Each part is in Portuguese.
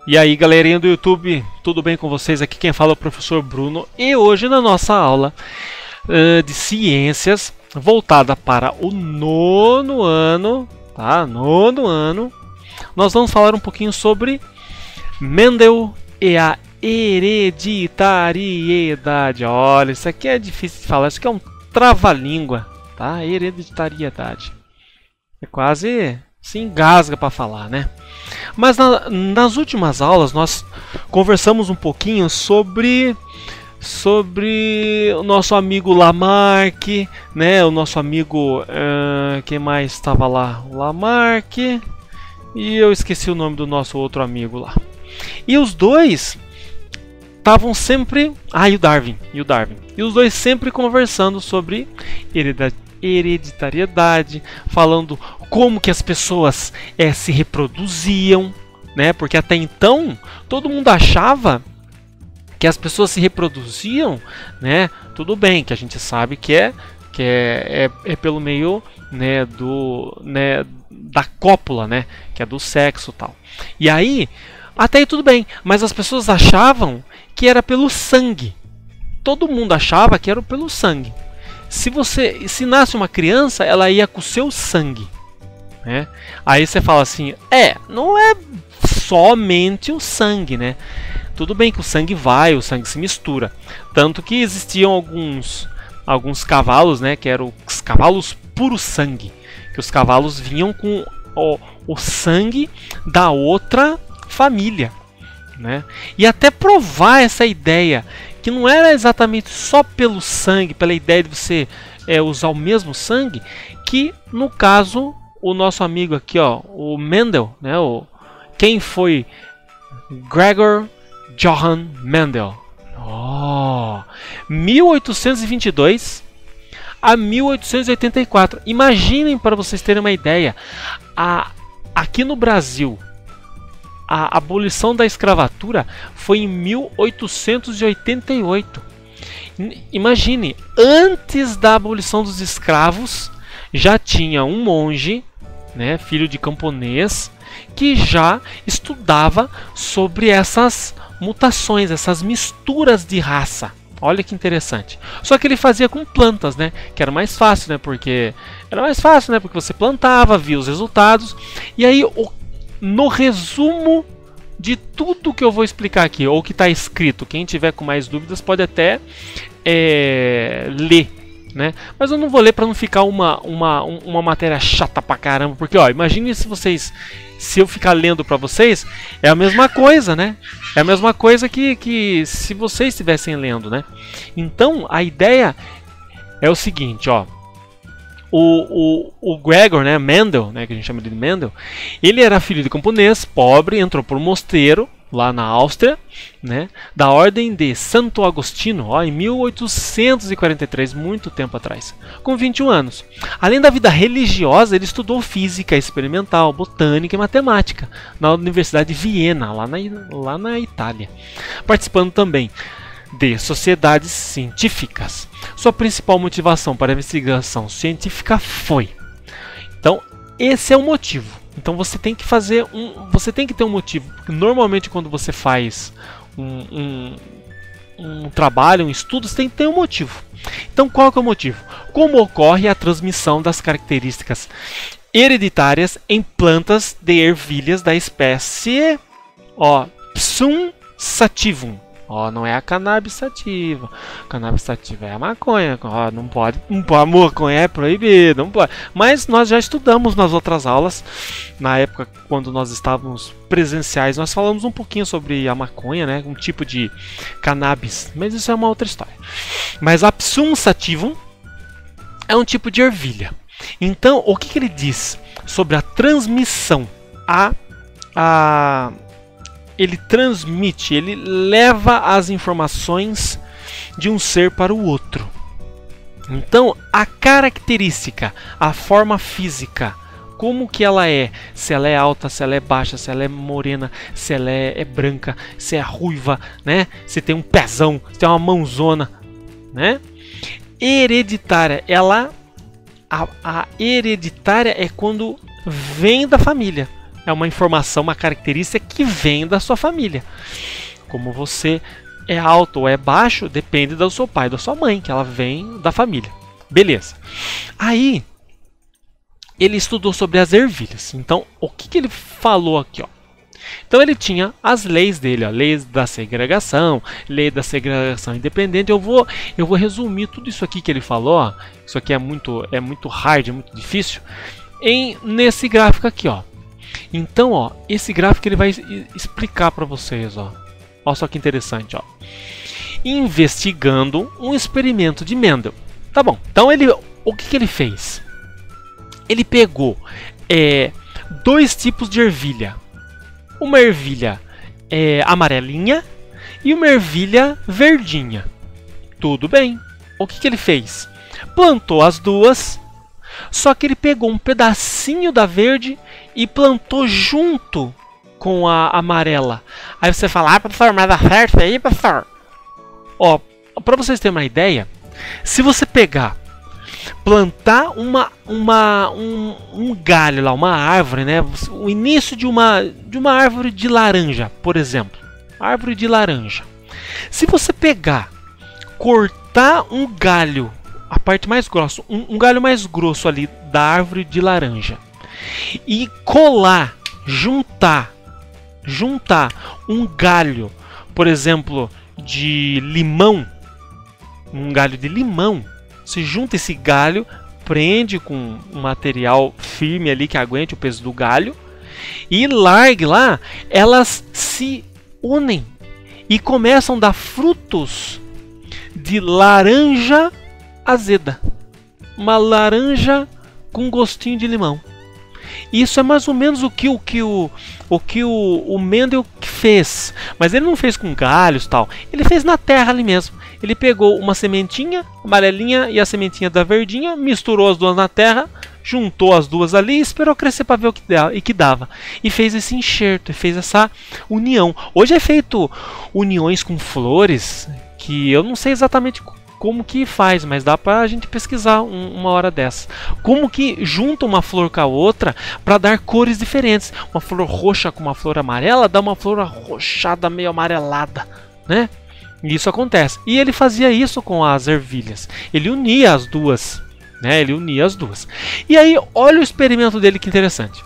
E aí, galerinha do YouTube, tudo bem com vocês? Aqui quem fala é o professor Bruno e hoje na nossa aula de ciências voltada para o nono ano, tá? Nono ano, nós vamos falar um pouquinho sobre Mendel e a hereditariedade. Olha, isso aqui é difícil de falar, isso aqui é um trava-língua, tá? Hereditariedade. É quase se engasga para falar, né? Mas nas últimas aulas nós conversamos um pouquinho sobre o nosso amigo Lamarck, né? O nosso amigo, quem mais estava lá? O Lamarck, e eu esqueci o nome do nosso outro amigo lá. E os dois estavam sempre... e o Darwin. E os dois sempre conversando sobre hereditariedade, falando como que as pessoas se reproduziam, né? Porque até então todo mundo achava que as pessoas se reproduziam, né? Tudo bem, que a gente sabe que é pelo meio, né, da cópula, né? Que é do sexo, tal. E aí até aí tudo bem, mas as pessoas achavam que era pelo sangue. Todo mundo achava que era pelo sangue. Se nasce uma criança, ela ia com o seu sangue, né? Aí você fala assim, não é somente o sangue, né? Tudo bem que o sangue vai, o sangue se mistura. Tanto que existiam alguns cavalos, né? Que eram os cavalos puro sangue. Que os cavalos vinham com o sangue da outra família, né? E até provar essa ideia que não era exatamente só pelo sangue, pela ideia de você usar o mesmo sangue, que no caso o nosso amigo aqui, o Mendel, né? Quem foi Gregor Johann Mendel? 1822 a 1884. Imaginem, para vocês terem uma ideia, aqui no Brasil a abolição da escravatura foi em 1888. Imagine, antes da abolição dos escravos, já tinha um monge, né, filho de camponês, que já estudava sobre essas mutações, essas misturas de raça. Olha que interessante. Só que ele fazia com plantas, né, que era mais fácil, né, porque você plantava, via os resultados, e aí no resumo de tudo que eu vou explicar aqui, ou que está escrito, quem tiver com mais dúvidas pode até ler, né? Mas eu não vou ler para não ficar uma matéria chata pra caramba, porque imagine se eu ficar lendo para vocês, é a mesma coisa, né? É a mesma coisa que se vocês estivessem lendo, né? Então a ideia é o seguinte, O Gregor, né, Mendel, né, que a gente chama de Mendel, ele era filho de camponês, pobre, entrou por um mosteiro lá na Áustria, né, da ordem de Santo Agostinho, em 1843, muito tempo atrás, com 21 anos. Além da vida religiosa, ele estudou física experimental, botânica e matemática na Universidade de Viena, lá na Itália, participando também de sociedades científicas. Sua principal motivação para a investigação científica foi... Então, esse é o motivo. Então você tem que ter um motivo. Porque normalmente quando você faz um trabalho, um estudo, você tem que ter um motivo. Então qual que é o motivo? Como ocorre a transmissão das características hereditárias em plantas de ervilhas da espécie Psum sativum. Não é a cannabis sativa. Cannabis sativa é a maconha. Não pode, maconha é proibido, não pode. Mas nós já estudamos nas outras aulas. Na época, quando nós estávamos presenciais, nós falamos um pouquinho sobre a maconha, né? Um tipo de cannabis. Mas isso é uma outra história. Mas a Psum sativum é um tipo de ervilha. Então, o que ele diz sobre a transmissão? Ele transmite, ele leva as informações de um ser para o outro. Então, a característica, a forma física, como que ela é, se ela é alta, se ela é baixa, se ela é morena, se ela é branca, se é ruiva, né? Se tem um pezão, se tem uma mãozona, né? Hereditária, a hereditária é quando vem da família. é uma informação, uma característica que vem da sua família. Como você é alto ou é baixo, depende do seu pai, da sua mãe, que ela vem da família. Beleza. Aí, ele estudou sobre as ervilhas. Então, o que ele falou aqui, ó? Então, ele tinha as leis dele, ó, leis da segregação, lei da segregação independente. Eu vou resumir tudo isso aqui que ele falou, ó. Isso aqui é muito hard, é muito difícil, nesse gráfico aqui, ó. Então, ó, esse gráfico ele vai explicar para vocês, ó. Olha só que interessante, ó. Investigando um experimento de Mendel. Tá bom. Então o que ele fez? Ele pegou dois tipos de ervilha. Uma ervilha amarelinha e uma ervilha verdinha. Tudo bem. O que ele fez? Plantou as duas, só que ele pegou um pedacinho da verde e plantou junto com a amarela. Aí você fala, professor, mas dá certo aí, professor? Ó, pra vocês terem uma ideia, se você plantar um galho lá, uma árvore, né? O início de uma árvore de laranja, por exemplo. Árvore de laranja. Se você cortar um galho, a parte mais grossa, um galho mais grosso ali da árvore de laranja, e juntar um galho, por exemplo, de limão, um galho de limão, você junta esse galho, prende com um material firme ali que aguente o peso do galho e largue lá, elas se unem e começam a dar frutos de laranja azeda, uma laranja com gostinho de limão. Isso é mais ou menos o que o Mendel fez, mas ele não fez com galhos tal, ele fez na terra ali mesmo. Ele pegou uma sementinha amarelinha e a sementinha da verdinha, misturou as duas na terra, juntou as duas ali e esperou crescer para ver o que dava. E fez esse enxerto, e fez essa união. Hoje é feito uniões com flores, que eu não sei exatamente como que faz, mas dá pra gente pesquisar uma hora dessa. Como que junta uma flor com a outra para dar cores diferentes. Uma flor roxa com uma flor amarela dá uma flor arroxada meio amarelada, né? E isso acontece. E ele fazia isso com as ervilhas. Ele unia as duas, né? Ele unia as duas. E aí, olha o experimento dele, que interessante.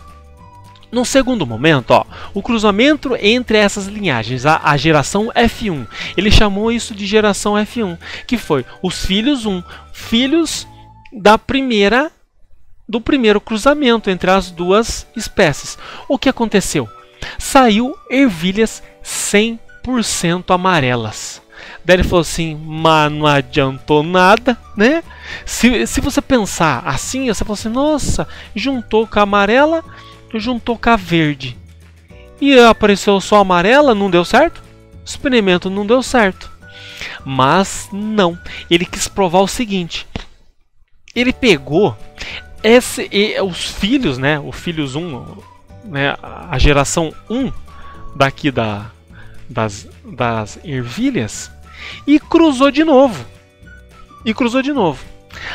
No segundo momento, ó, o cruzamento entre essas linhagens, a geração F1, ele chamou isso de geração F1, que foi os filhos filhos do primeiro cruzamento entre as duas espécies. O que aconteceu? Saiu ervilhas 100% amarelas. Daí ele falou assim, mas não adiantou nada, né? Se você pensar assim, você fala assim, nossa, juntou com a amarela, juntou com a verde. E apareceu só a amarela, não deu certo? O experimento não deu certo. Mas não, ele quis provar o seguinte. Ele pegou os filhos, né? O filhos 1, né? A geração 1 daqui das ervilhas, e cruzou de novo.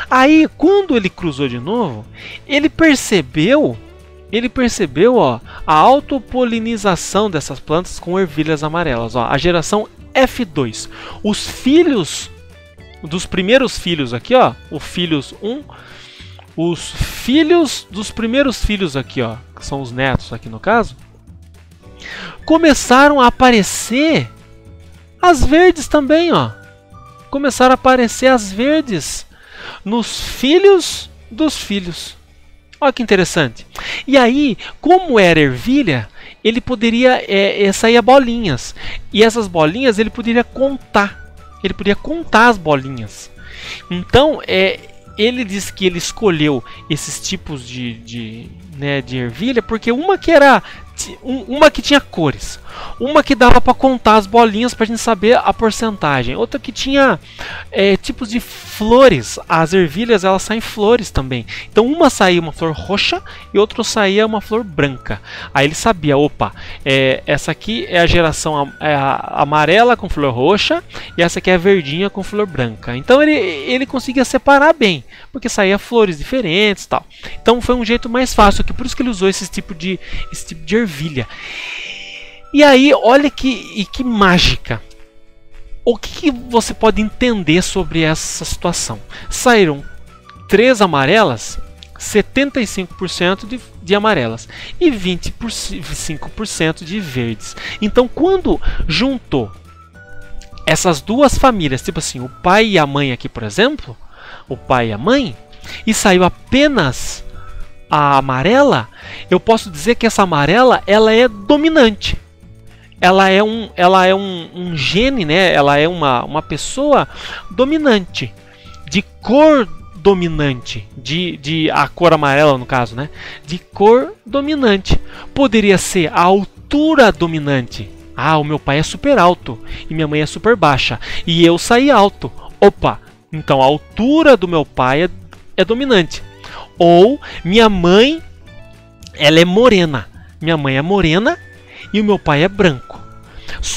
Aí, quando ele cruzou de novo, ele percebeu, ó, a autopolinização dessas plantas com ervilhas amarelas. Ó, a geração F2. Os filhos dos primeiros filhos aqui, ó, o filhos 1, os filhos dos primeiros filhos aqui, ó, que são os netos aqui no caso, começaram a aparecer as verdes também, ó. Começaram a aparecer as verdes nos filhos dos filhos. Olha que interessante. E aí, como era ervilha, ele poderia sair bolinhas. E essas bolinhas ele poderia contar. Ele poderia contar as bolinhas. Então, ele disse que ele escolheu esses tipos de ervilha porque uma que tinha cores, Uma que dava para contar as bolinhas para a gente saber a porcentagem. Outra que tinha tipos de flores. As ervilhas, elas saem flores também. Então uma saía uma flor roxa e outra saía uma flor branca. Aí ele sabia, opa, essa aqui é a geração amarela com flor roxa e essa aqui é a verdinha com flor branca. Então ele conseguia separar bem, porque saía flores diferentes e tal. Então foi um jeito mais fácil, por isso que ele usou esse tipo de ervilha. E aí, olha que mágica. O que você pode entender sobre essa situação? Saíram 3 amarelas, 75% de amarelas e 25% de verdes. Então, quando juntou essas duas famílias, tipo assim, o pai e a mãe aqui, por exemplo, o pai e a mãe, e saiu apenas a amarela, eu posso dizer que essa amarela, ela é dominante. Ela é um gene, né? Ela é uma pessoa dominante, de cor dominante, de a cor amarela no caso, né? De cor dominante. Poderia ser a altura dominante. Ah, o meu pai é super alto e minha mãe é super baixa e eu saí alto. Opa, então a altura do meu pai é dominante. Ou minha mãe, ela é morena. Minha mãe é morena e o meu pai é branco.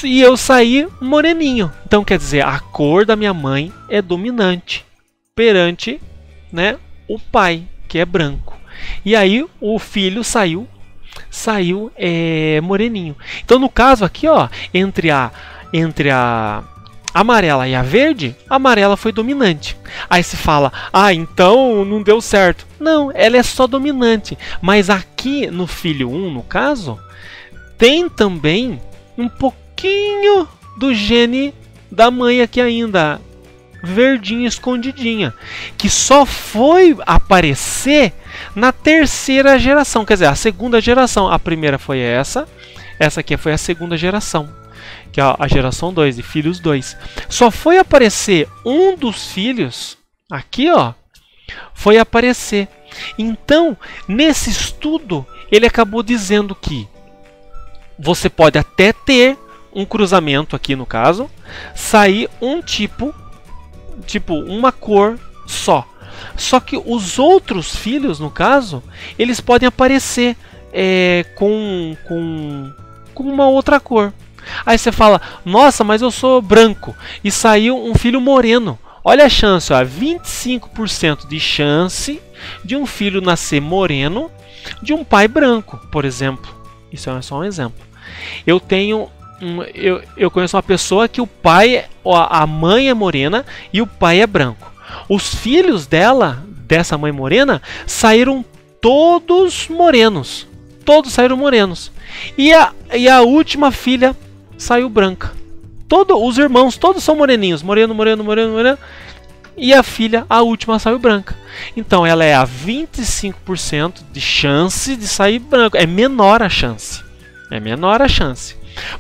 E eu saí moreninho. Então quer dizer, a cor da minha mãe é dominante perante, né, o pai, que é branco. E aí o filho saiu moreninho. Então no caso aqui, ó, entre a amarela e a verde, a amarela foi dominante. Aí se fala, então não deu certo. Não, ela é só dominante. Mas aqui no filho 1, no caso, tem também um pouquinho do gene da mãe aqui ainda, verdinha, escondidinha, que só foi aparecer na terceira geração. Quer dizer, a segunda geração. A primeira foi essa aqui foi a segunda geração, que é a geração 2, de filhos 2. Só foi aparecer um dos filhos, aqui ó, foi aparecer. Então, nesse estudo, ele acabou dizendo que você pode até ter um cruzamento aqui no caso, sair um tipo uma cor só. Só que os outros filhos, no caso, eles podem aparecer com uma outra cor. Aí você fala, nossa, mas eu sou branco e saiu um filho moreno. Olha a chance, ó, 25% de chance de um filho nascer moreno de um pai branco, por exemplo. Isso é só um exemplo. Eu conheço uma pessoa que a mãe é morena e o pai é branco. Os filhos dessa mãe morena, saíram todos morenos. Todos saíram morenos. E a última filha saiu branca. Os irmãos todos são moreninhos. Moreno. E a filha, a última, saiu branca. Então ela é a 25% de chance de sair branco. É menor a chance.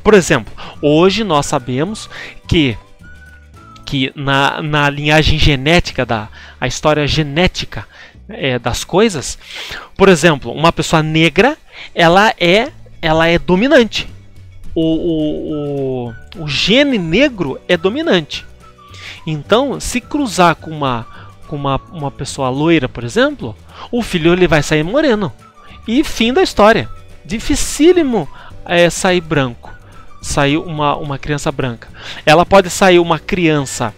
Por exemplo, hoje nós sabemos que na linhagem genética, a história genética das coisas, por exemplo, uma pessoa negra, ela é dominante. O gene negro é dominante. Então, se cruzar com uma pessoa loira, por exemplo, o filho ele vai sair moreno. E fim da história. Dificílimo sair branco. Sair uma criança branca. Ela pode sair uma criança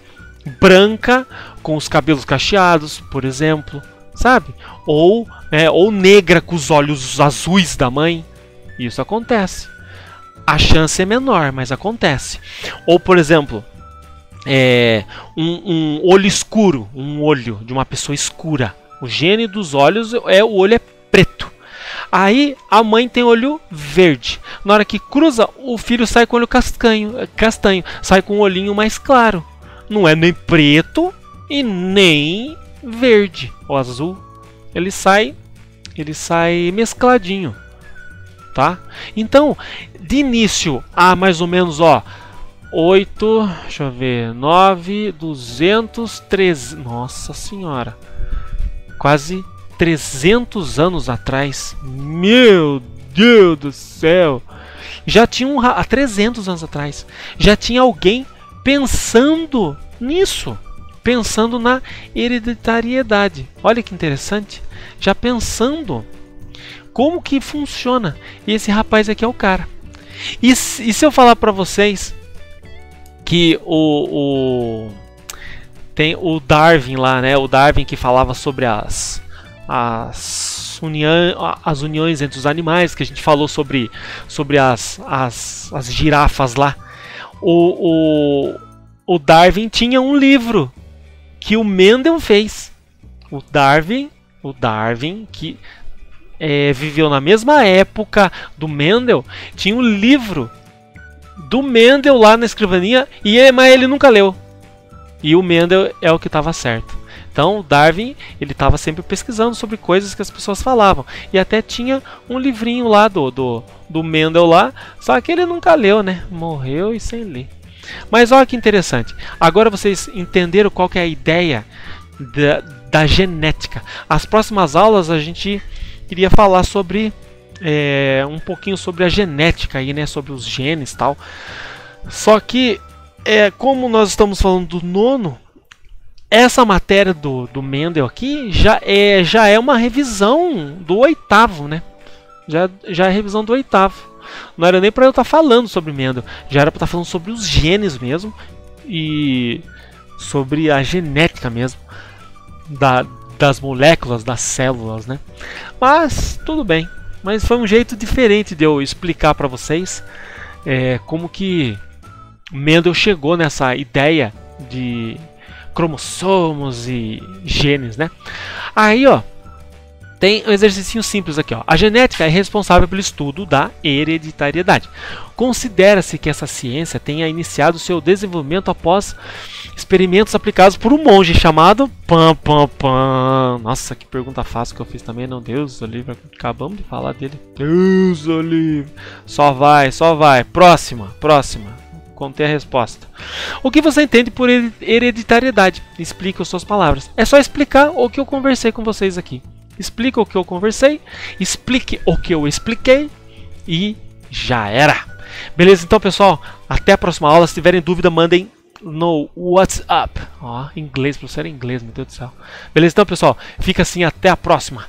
branca com os cabelos cacheados, por exemplo, sabe? Ou negra com os olhos azuis da mãe. Isso acontece. A chance é menor, mas acontece. Ou, por exemplo, um olho escuro, um olho de uma pessoa escura. O gene dos olhos o olho é preto. Aí a mãe tem olho verde. Na hora que cruza, o filho sai com olho castanho, sai com um olhinho mais claro. Não é nem preto e nem verde ou azul. Ele sai mescladinho, tá? Então, de início, há mais ou menos 8, deixa eu ver, 9, 213, nossa senhora, quase 300 anos atrás. Meu Deus do céu! Já tinha há 300 anos atrás, já tinha alguém pensando nisso, pensando na hereditariedade. Olha que interessante, já pensando como que funciona. E esse rapaz aqui é o cara. E se eu falar para vocês que tem o Darwin lá, né? O Darwin que falava sobre as uniões entre os animais, que a gente falou sobre as girafas lá. O Darwin tinha um livro que o Mendel fez. O Darwin que viveu na mesma época do Mendel, tinha um livro do Mendel lá na escrivaninha, mas ele nunca leu. E o Mendel é o que estava certo. Então o Darwin, ele estava sempre pesquisando sobre coisas que as pessoas falavam. E até tinha um livrinho lá do Mendel lá, só que ele nunca leu, né? Morreu e sem ler. Mas olha que interessante. Agora vocês entenderam qual que é a ideia da genética. As próximas aulas a gente iria falar sobre um pouquinho sobre a genética aí, né? Sobre os genes e tal. Só que como nós estamos falando do nono, essa matéria do Mendel aqui já é uma revisão do oitavo, né? Já é a revisão do oitavo. Não era nem para eu estar falando sobre Mendel, já era para estar falando sobre os genes mesmo e sobre a genética mesmo das moléculas, das células, né? Mas tudo bem. Mas foi um jeito diferente de eu explicar para vocês como que Mendel chegou nessa ideia de cromossomos e genes, né? Aí, ó, tem um exercício simples aqui, ó. A genética é responsável pelo estudo da hereditariedade. Considera-se que essa ciência tenha iniciado seu desenvolvimento após experimentos aplicados por um monge chamado Pam. Nossa, que pergunta fácil que eu fiz também, não. Deus, Olivia, acabamos de falar dele. Deus, Olivia. Só vai. Próxima. Contei a resposta. O que você entende por hereditariedade? Explique as suas palavras. É só explicar o que eu conversei com vocês aqui. Explica o que eu conversei, explique o que eu expliquei e já era. Beleza? Então, pessoal, até a próxima aula. Se tiverem dúvida, mandem no WhatsApp. Ó, inglês, professor, inglês, meu Deus do céu. Beleza? Então, pessoal, fica assim, até a próxima.